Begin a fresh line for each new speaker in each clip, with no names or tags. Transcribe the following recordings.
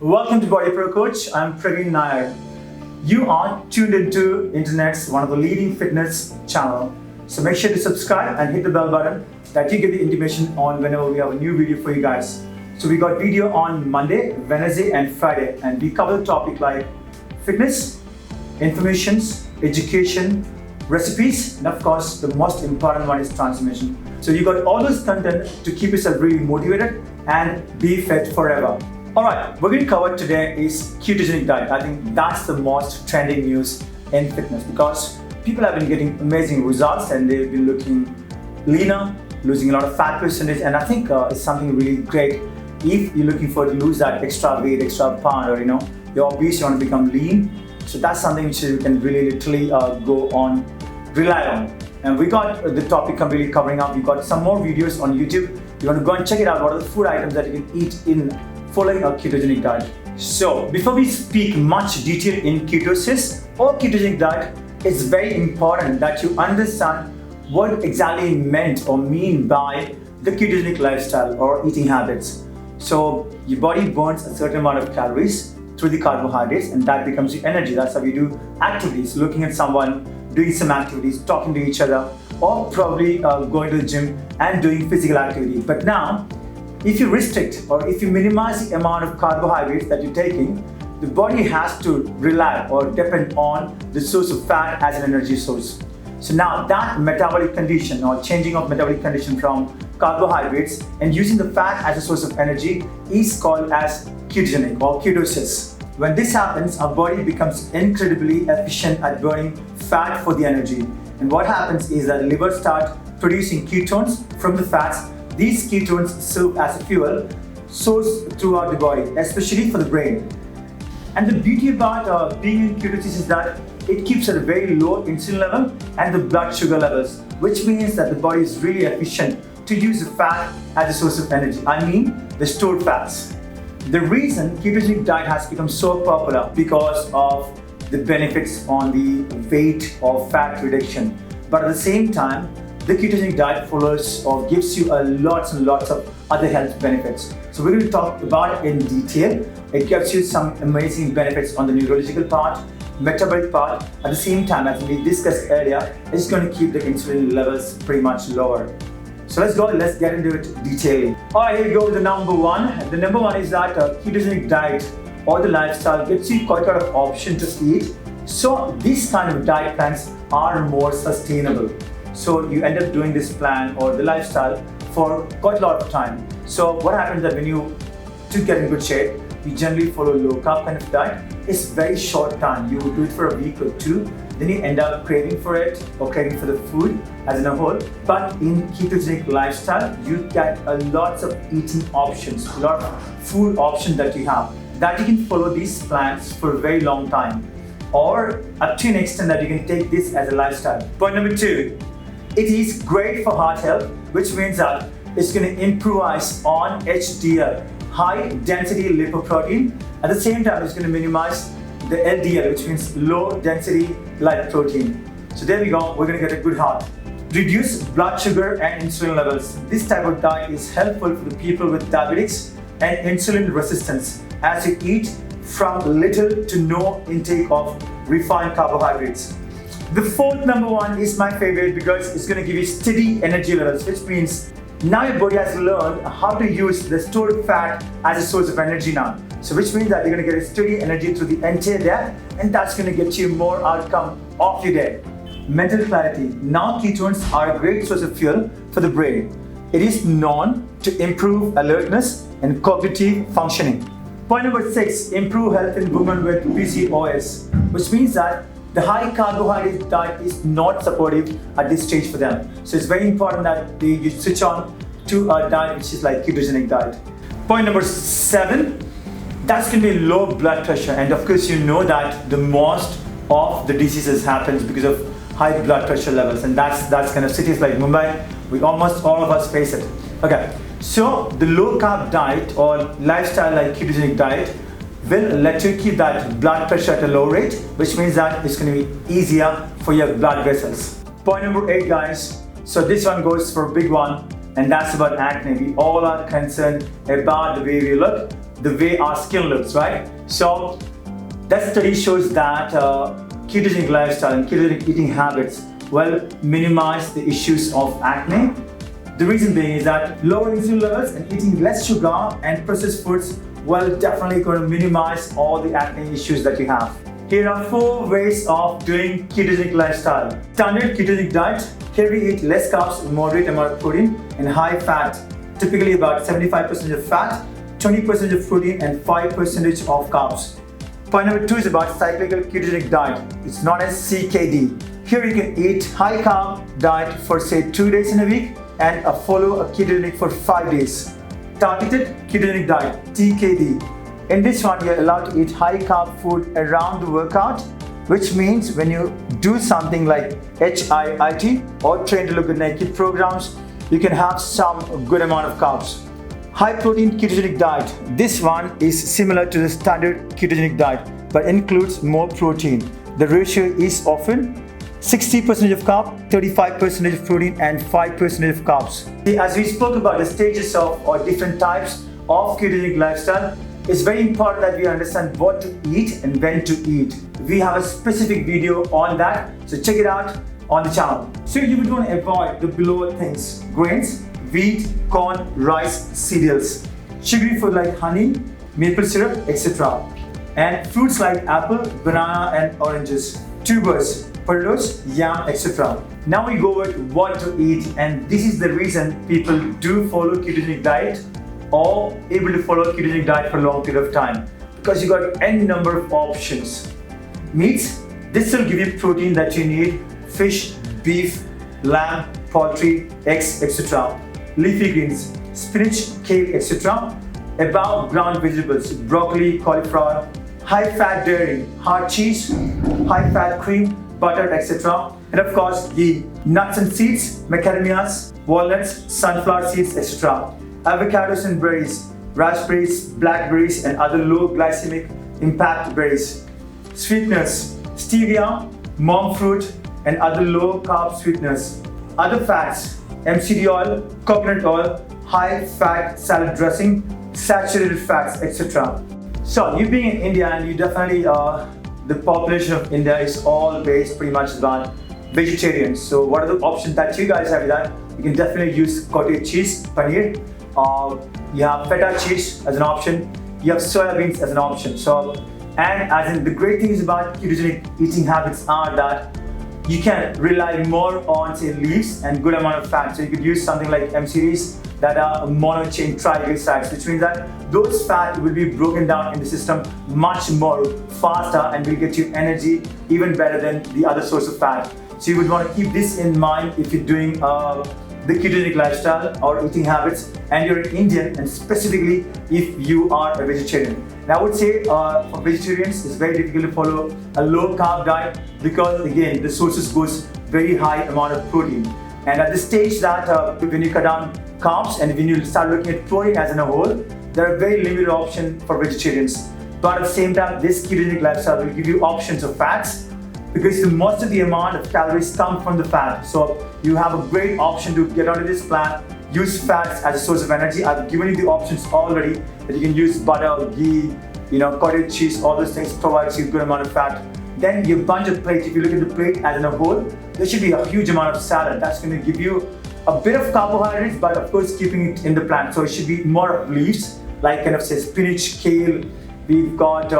Welcome to BodyProCoach. I'm Praveen Nair. You are tuned into Internet's one of the leading fitness channel. So make sure to subscribe and hit the bell button that you get the intimation on whenever we have a new video for you guys. So we got video on Monday, Wednesday and Friday, and we cover the topic like fitness, informations, education, recipes, and of course the most important one is transformation. So you got all this content to keep yourself really motivated and be fit forever. Alright, we're going to cover today is ketogenic diet. I think that's the most trending news in fitness because people have been getting amazing results and they've been looking leaner, losing a lot of fat percentage, and I think it's something really great if you're looking for to lose that extra weight, extra pound, or you're obese, you want to become lean. So that's something which you can really literally go on, rely on. And we got the topic completely covering up. We got some more videos on YouTube. You want to go and check it out. What are the food items that you can eat in following a ketogenic diet? So before we speak much detail in ketosis or ketogenic diet, it's very important that you understand what exactly meant or mean by the ketogenic lifestyle or eating habits. So your body burns a certain amount of calories through the carbohydrates and that becomes your energy. That's how we do activities, looking at someone, doing some activities, talking to each other, or probably going to the gym and doing physical activity. But now, if you restrict or if you minimize the amount of carbohydrates that you're taking, the body has to rely or depend on the source of fat as an energy source. So now that metabolic condition or changing of metabolic condition from carbohydrates and using the fat as a source of energy is called as ketogenic or ketosis. When this happens, our body becomes incredibly efficient at burning fat for the energy. And what happens is that the liver starts producing ketones from the fats. These ketones serve as a fuel source throughout the body, especially for the brain. And the beauty about being in ketosis is that it keeps at a very low insulin level and the blood sugar levels, which means that the body is really efficient to use the fat as a source of energy. I mean the stored fats. The reason ketogenic diet has become so popular because of the benefits on the weight or fat reduction. But at the same time, the ketogenic diet follows or gives you lots and lots of other health benefits. So we're going to talk about it in detail. It gives you some amazing benefits on the neurological part, metabolic part. At the same time, as we discussed earlier, it's going to keep the insulin levels pretty much lower. So let's get into it detailing. Alright, here we go with the number one. The number one is that ketogenic diet or the lifestyle gives you quite a lot of option to eat. So these kind of diet plans are more sustainable. So you end up doing this plan or the lifestyle for quite a lot of time. So what happens that when you to get in good shape, you generally follow low carb kind of diet. It's very short time. You do it for a week or two, then you end up craving for it or craving for the food as in a whole. But in ketogenic lifestyle, you get a lots of eating options, a lot of food options that you have that you can follow these plans for a very long time or up to an extent that you can take this as a lifestyle. Point number two, it is great for heart health, which means that it's going to improvise on HDL, high density lipoprotein. At the same time, it's going to minimize the LDL, which means low density lipoprotein. So there we go, we're going to get a good heart. Reduce blood sugar and insulin levels. This type of diet is helpful for the people with diabetics and insulin resistance as you eat from little to no intake of refined carbohydrates. The fourth number one is my favorite because it's going to give you steady energy levels, which means now your body has learned how to use the stored fat as a source of energy now. So which means that you're going to get a steady energy through the entire day and that's going to get you more outcome of your day. Mental clarity. Now ketones are a great source of fuel for the brain. It is known to improve alertness and cognitive functioning. Point number 6, improve health in women with PCOS, which means that the high carbohydrate diet is not supportive at this stage for them. So it's very important that you switch on to a diet which is like ketogenic diet. Point number 7, that's going to be low blood pressure. And of course, you know that the most of the diseases happens because of high blood pressure levels. And that's kind of cities like Mumbai, almost all of us face it. Okay, so the low carb diet or lifestyle like ketogenic diet will let you keep that blood pressure at a low rate, which means that it's going to be easier for your blood vessels. Point number 8, guys. So this one goes for a big one. and that's about acne. We all are concerned about the way we look, the way our skin looks, right? So that study shows that ketogenic lifestyle and ketogenic eating habits will minimize the issues of acne. The reason being is that lower insulin levels and eating less sugar and processed foods will definitely going to minimize all the acne issues that you have. Here are 4 ways of doing ketogenic lifestyle. Standard ketogenic diet. Here we eat less carbs, moderate amount of protein, and high fat. Typically about 75% of fat, 20% of protein, and 5% of carbs. Point number 2 is about cyclical ketogenic diet. It's known as CKD. Here you can eat high carb diet for say 2 days in a week and follow a ketogenic for 5 days. Targeted ketogenic diet, TKD. In this one, you're allowed to eat high carb food around the workout, which means when you do something like HIIT or Train to Look Good Naked programs, you can have some good amount of carbs. High protein ketogenic diet. This one is similar to the standard ketogenic diet, but includes more protein. The ratio is often 60% of carb, 35% of protein, and 5% of carbs. As we spoke about the stages of or different types of ketogenic lifestyle, it's very important that we understand what to eat and when to eat. We have a specific video on that, so check it out on the channel. So you would want to avoid the below things: grains, wheat, corn, rice, cereals, sugary food like honey, maple syrup, etc. And fruits like apple, banana, and oranges, tubers, potatoes, yam, etc. Now we go with what to eat, and this is the reason people do follow ketogenic diet or able to follow ketogenic diet for a long period of time, because you got any number of options. Meats, this will give you protein that you need: fish, beef, lamb, poultry, eggs, etc. Leafy greens, spinach, kale, etc. Above ground vegetables: broccoli, cauliflower. High fat dairy, hard cheese, high fat cream, butter, etc. And of course, ghee. Nuts and seeds, macadamias, walnuts, sunflower seeds, etc. Avocados and berries, raspberries, blackberries, and other low glycemic impact berries. Sweeteners, stevia, monk fruit, and other low carb sweeteners. Other fats, MCT oil, coconut oil, high fat salad dressing, saturated fats, etc. So you being in India, and you definitely the population of India is all based pretty much on vegetarians. So what are the options that you guys have? That you can definitely use cottage cheese, paneer. You have feta cheese as an option. You have soya beans as an option. So, and as in the great things about ketogenic eating habits are that you can rely more on say leaves and good amount of fat. So you could use something like MCTs that are mono-chain triglycerides, which means that those fat will be broken down in the system much more faster and will get you energy even better than the other source of fat. So you would want to keep this in mind if you're doing the ketogenic lifestyle or eating habits and you're an Indian, and specifically if you are a vegetarian. And I would say for vegetarians it's very difficult to follow a low carb diet because again the sources goes very high amount of protein. And at the stage that when you cut down carbs and when you start looking at protein as in a whole, there are very limited options for vegetarians. But at the same time, this ketogenic lifestyle will give you options of fats because most of the amount of calories come from the fat. So you have a great option to get onto this plan, use fats as a source of energy. I've given you the options already that you can use butter, ghee, cottage cheese, all those things provides you a good amount of fat. Then your bunch of plate, if you look at the plate as in a whole, there should be a huge amount of salad. That's going to give you a bit of carbohydrates, but of course keeping it in the plant. So it should be more of leaves, like kind of say spinach, kale, we've got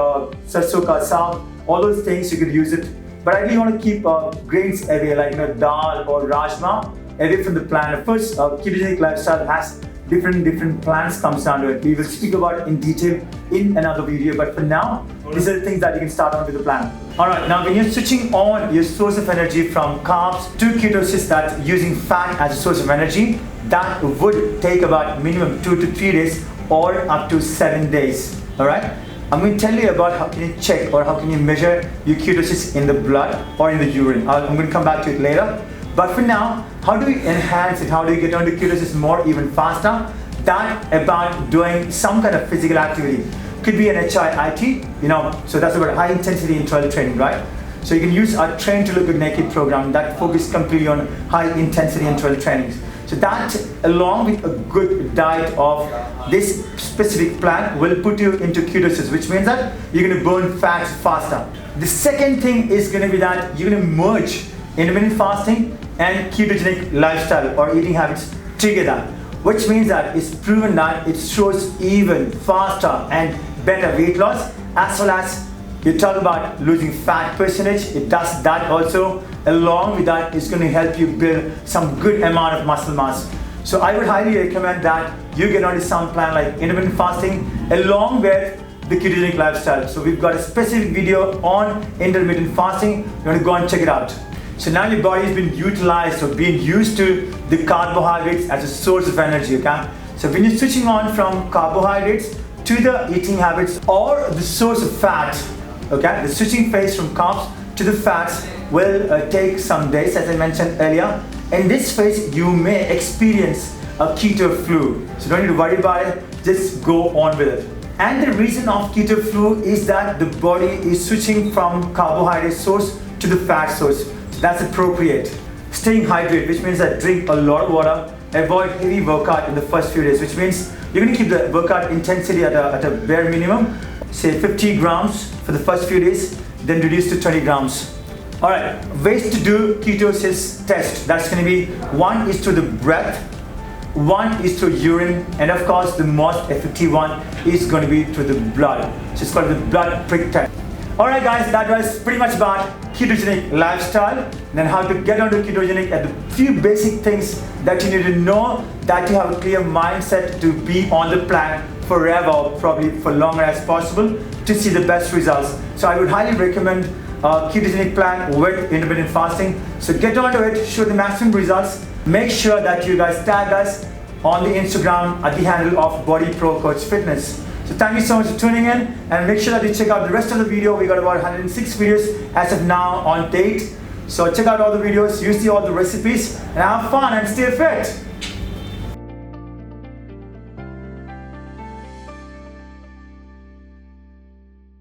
sarson ka saag, all those things you could use it. But I really want to keep grains away, like dal or rajma, away from the plant. Of course, ketogenic lifestyle has different plants comes down to it. We will speak about it in detail in another video, but for now, these are the things that you can start on with the plan. Alright, now when you're switching on your source of energy from carbs to ketosis, that's using fat as a source of energy, that would take about minimum 2 to 3 days or up to 7 days. Alright? I'm going to tell you about how can you check or how can you measure your ketosis in the blood or in the urine. I'm going to come back to it later. But for now, how do we enhance it? How do you get onto ketosis more, even faster? That about doing some kind of physical activity. Could be an HIIT, so that's about high intensity interval training, right? So you can use our Train to Look Good Naked program that focuses completely on high intensity interval trainings. So So that, along with a good diet of this specific plant, will put you into ketosis, which means that you're going to burn fats faster. The second thing is going to be that you're going to merge intermittent fasting and ketogenic lifestyle or eating habits together, which means that it's proven that it shows even faster and better weight loss, as well as you talk about losing fat percentage. It does that also. Along with that, it's going to help you build some good amount of muscle mass. So I would highly recommend that you get onto some plan like intermittent fasting along with the ketogenic lifestyle. So we've got a specific video on intermittent fasting. You want to go and check it out. So now your body has been utilized or being used to the carbohydrates as a source of energy, okay? So when you're switching on from carbohydrates to the eating habits or the source of fat, okay, the switching phase from carbs to the fats will take some days, as I mentioned earlier. In this phase, you may experience a keto flu. So don't need to worry about it, just go on with it. And the reason of keto flu is that the body is switching from carbohydrate source to the fat source. So that's appropriate. Staying hydrated, which means that drink a lot of water, avoid heavy workout in the first few days, which means you're going to keep the workout intensity at a bare minimum, say 50 grams for the first few days, then reduce to 20 grams. All right, ways to do ketosis test. That's going to be, one is through the breath, one is through urine, and of course the most effective one is going to be through the blood. So it's called the blood prick test. All right guys, that was pretty much about ketogenic lifestyle, then how to get onto ketogenic, and the few basic things that you need to know that you have a clear mindset to be on the plan forever, probably for longer as possible, to see the best results. So I would highly recommend a ketogenic plan with intermittent fasting. So get onto it, show the maximum results. Make sure that you guys tag us on the Instagram at the handle of BodyProCoach Fitness. So thank you so much for tuning in, and make sure that you check out the rest of the video. We got about 106 videos as of now on date. So check out all the videos, you see all the recipes, and have fun and stay fit.